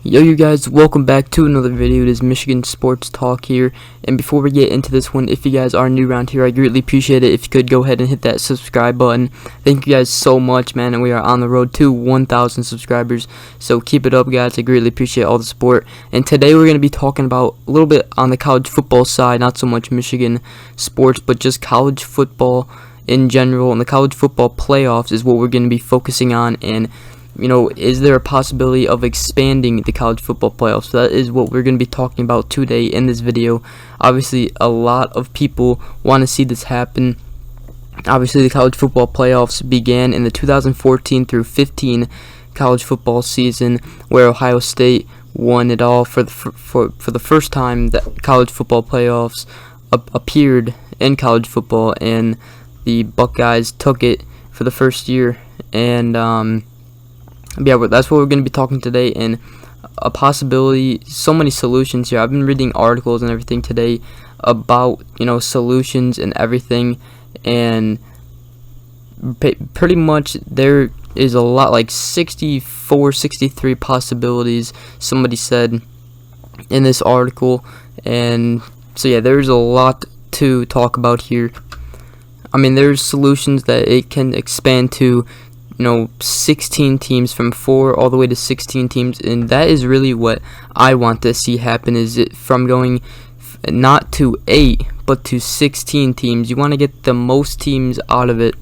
Yo, you guys, welcome back to another video. It is Michigan Sports Talk here, and before we get into this one, if you guys are new around here, I greatly appreciate it if you could go ahead and hit that subscribe button. Thank you guys so much, man, and we are on the road to 1,000 subscribers, so keep it up, guys. I greatly appreciate all the support. And today we're going to be talking about a little bit on the college football side, not so much Michigan sports, but just college football in general, and the college football playoffs is what we're going to be focusing on. And is there a possibility of expanding the college football playoffs? So that is what we're going to be talking about today in this video. Obviously, a lot of people want to see this happen. Obviously, the college football playoffs began in the 2014 through 15 college football season, where Ohio State won it all for the first time that college football playoffs appeared in college football, and the Buckeyes took it for the first year. And yeah, but that's what we're going to be talking today, and a possibility, so many solutions here. I've been reading articles and everything today about, solutions and everything, and pretty much there is a lot, like 64, 63 possibilities, somebody said in this article. And so yeah, there's a lot to talk about here. I mean, there's solutions that it can expand to 16 teams, from 4 all the way to 16 teams, and that is really what I want to see happen, is it from going not to 8 but to 16 teams. You want to get the most teams out of it.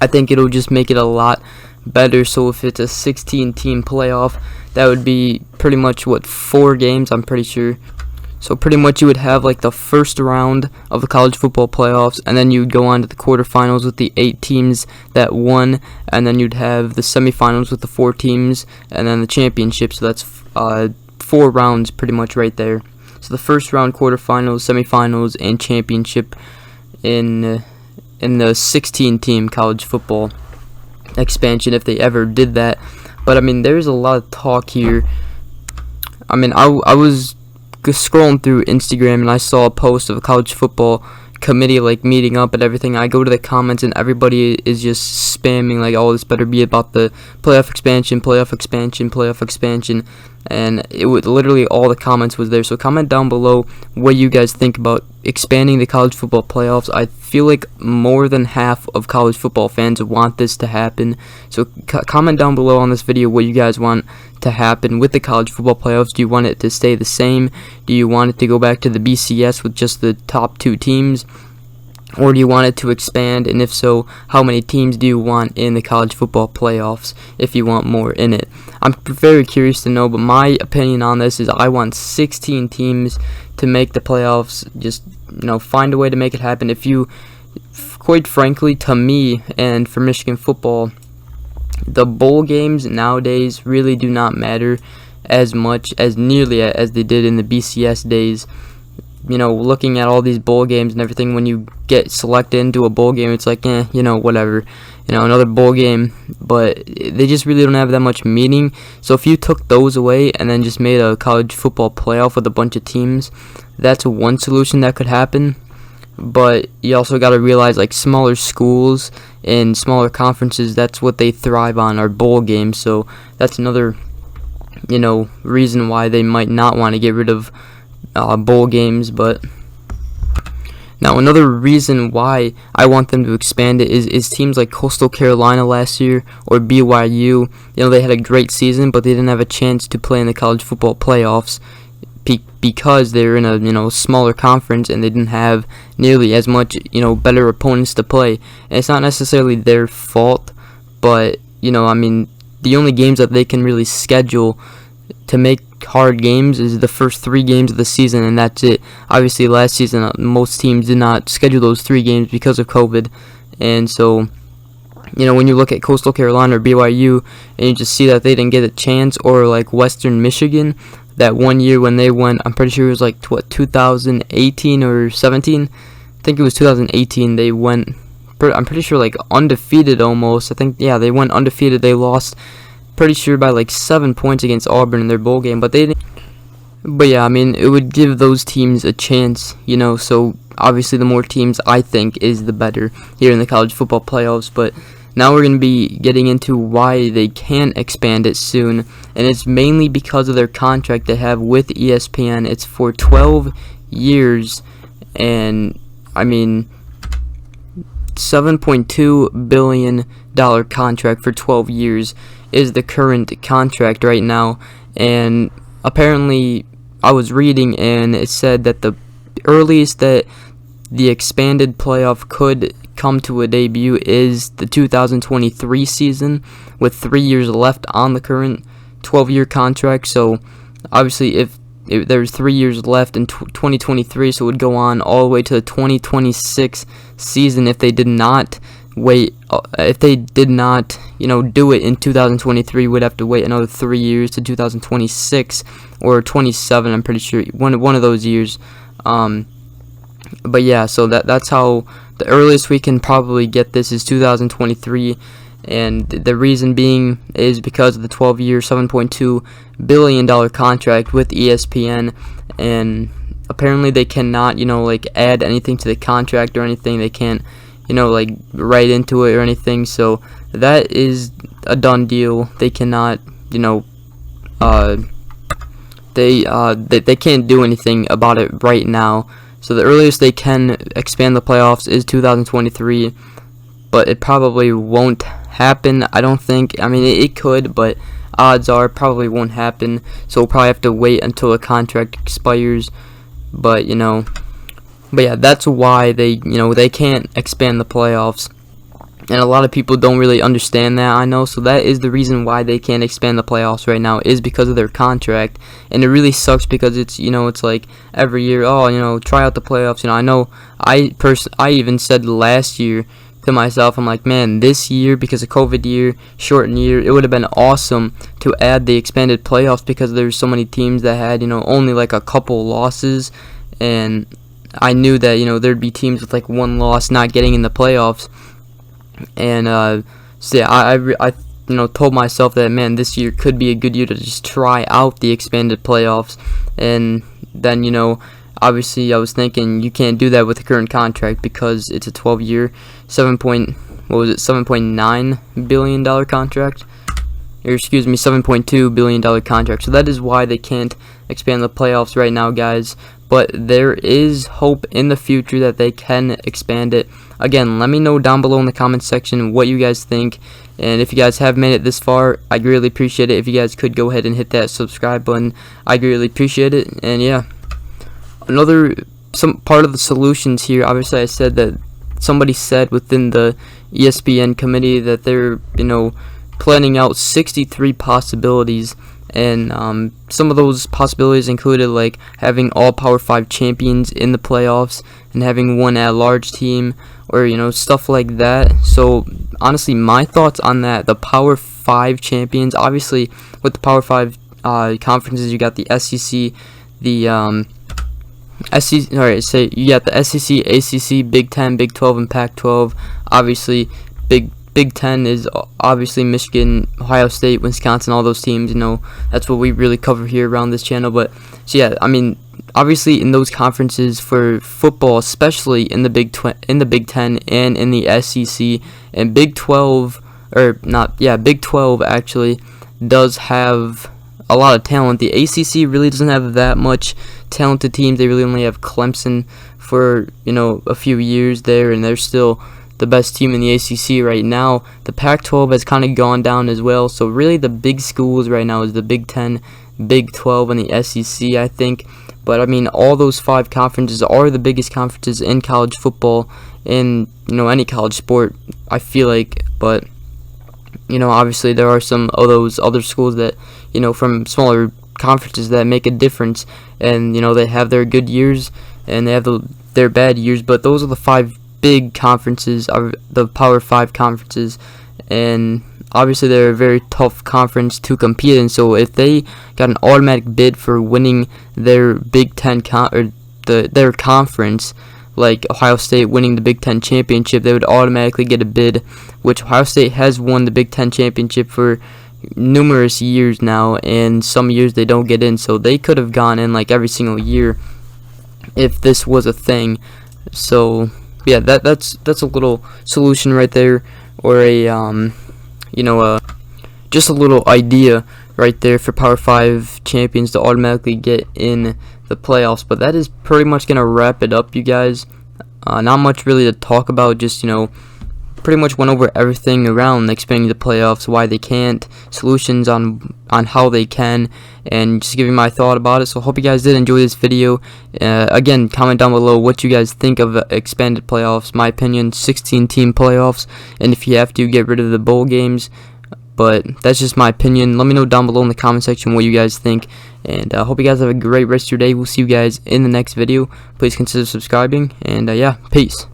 I think it'll just make it a lot better. So if it's a 16 team playoff, that would be pretty much 4 games, I'm pretty sure. So pretty much you would have like the first round of the college football playoffs, and then you would go on to the quarterfinals with the 8 teams that won, and then you'd have the semifinals with the 4 teams, and then the championship. So that's 4 rounds pretty much right there. So the first round, quarterfinals, semifinals, and championship in the 16 team college football expansion, if they ever did that. But I mean, there's a lot of talk here. I mean, I was scrolling through Instagram, and I saw a post of a college football committee meeting up and everything. I go to the comments, and everybody is just spamming oh, this better be about the playoff expansion, playoff expansion, playoff expansion, and it would literally all the comments was there. So comment down below what you guys think about expanding the college football playoffs. I feel like more than half of college football fans want this to happen. So comment down below on this video what you guys want to happen with the college football playoffs. Do you want it to stay the same? Do you want it to go back to the BCS with just the top 2 teams? Or do you want it to expand? And if so, how many teams do you want in the college football playoffs, if you want more in it? I'm very curious to know, but my opinion on this is I want 16 teams to make the playoffs. Just, find a way to make it happen. If you, quite frankly, to me and for Michigan football, the bowl games nowadays really do not matter as much, as nearly as they did in the BCS days. Looking at all these bowl games and everything, when you get selected into a bowl game, it's like, whatever, another bowl game, but they just really don't have that much meaning. So if you took those away and then just made a college football playoff with a bunch of teams, that's one solution that could happen. But you also got to realize, smaller schools and smaller conferences, that's what they thrive on, are bowl games. So that's another, reason why they might not want to get rid of bowl games. But now another reason why I want them to expand it is teams like Coastal Carolina last year, or BYU. They had a great season, but they didn't have a chance to play in the college football playoffs because they're in a smaller conference, and they didn't have nearly as much better opponents to play. And it's not necessarily their fault, but I mean, the only games that they can really schedule to make hard games is the first 3 games of the season, and that's it. Obviously last season most teams did not schedule those 3 games because of COVID, and so when you look at Coastal Carolina or BYU and you just see that they didn't get a chance, or Western Michigan, that one year when they went, I'm pretty sure it was 2018 or 17, I think it was 2018, they went, I'm pretty sure undefeated almost. I think, yeah, they went undefeated. They lost pretty sure by 7 points against Auburn in their bowl game, but they didn't. But yeah, I mean, it would give those teams a chance, so obviously the more teams, I think, is the better here in the college football playoffs. But now we're going to be getting into why they can't expand it soon, and it's mainly because of their contract they have with ESPN. It's for 12 years, and I mean, $7.2 billion contract for 12 years is the current contract right now. And apparently I was reading and it said that the earliest that the expanded playoff could come to a debut is the 2023 season, with 3 years left on the current 12-year contract. So obviously if there's 3 years left in 2023, so it would go on all the way to the 2026 season if they did not wait. If they did not, do it in 2023, would have to wait another 3 years to 2026 or 27. I'm pretty sure one of those years. But yeah, so that's how the earliest we can probably get this is 2023. And the reason being is because of the 12-year, $7.2 billion contract with ESPN, and apparently they cannot, add anything to the contract or anything. They can't, write into it or anything. So that is a done deal. They cannot, they can't do anything about it right now. So the earliest they can expand the playoffs is 2023, but it probably won't happen, I don't think. I mean, it could, but odds are it probably won't happen. So we'll probably have to wait until the contract expires. But yeah, that's why they can't expand the playoffs. And a lot of people don't really understand that, I know. So that is the reason why they can't expand the playoffs right now, is because of their contract. And it really sucks because it's, it's like every year, try out the playoffs. I know I even said last year to myself, I'm like, man, this year, because of COVID year, shortened year, it would have been awesome to add the expanded playoffs, because there's so many teams that had, only like a couple losses. And I knew that, there'd be teams with like one loss not getting in the playoffs. And so yeah, I told myself that, man, this year could be a good year to just try out the expanded playoffs. And then obviously I was thinking you can't do that with the current contract, because it's a 12-year, $7.9 billion contract, or excuse me, $7.2 billion contract. So that is why they can't expand the playoffs right now, guys. But there is hope in the future that they can expand it. Again, let me know down below in the comments section what you guys think. And if you guys have made it this far, I greatly appreciate it. If you guys could go ahead and hit that subscribe button, I greatly appreciate it. And yeah, some part of the solutions here, obviously I said that somebody said within the ESPN committee that they're, planning out 63 possibilities. And some of those possibilities included like having all Power 5 champions in the playoffs and having one at-large team, or stuff like that. So honestly, my thoughts on that, the Power 5 champions, obviously with the Power 5 conferences, you got the SEC, the SEC. All right, so you got the SEC, ACC, Big 10, Big 12, and Pac-12. Obviously, Big 10 is obviously Michigan, Ohio State, Wisconsin, all those teams. That's what we really cover here around this channel. But so yeah, I mean, obviously in those conferences for football, especially in the Big 10 and in the SEC, and Big 12, or not, yeah, Big 12 actually does have a lot of talent. The ACC really doesn't have that much talented teams. They really only have Clemson for a few years there, and they're still the best team in the ACC right now. The Pac-12 has kind of gone down as well. So really the big schools right now is the Big 10, Big 12, and the SEC, I think. But I mean, all those 5 conferences are the biggest conferences in college football, in any college sport, I feel like. But obviously there are some of those other schools that from smaller conferences that make a difference, and they have their good years and they have their bad years. But those are the 5 big conferences, are the Power 5 conferences, and obviously they're a very tough conference to compete in. So if they got an automatic bid for winning their Big 10 their conference, like Ohio State winning the Big 10 championship, they would automatically get a bid, which Ohio State has won the Big 10 championship for numerous years now, and some years they don't get in. So they could have gone in like every single year if this was a thing. So yeah, that's a little solution right there, or a just a little idea right there for Power 5 champions to automatically get in the playoffs. But that is pretty much gonna wrap it up, you guys. Not much really to talk about, just pretty much went over everything around expanding the playoffs, why they can't, solutions on how they can, and just giving my thought about it. So hope you guys did enjoy this video. Again, comment down below what you guys think of expanded playoffs. My opinion, 16 team playoffs, and if you have to, get rid of the bowl games. But that's just my opinion. Let me know down below in the comment section what you guys think, and I hope you guys have a great rest of your day. We'll see you guys in the next video. Please consider subscribing, and yeah, peace.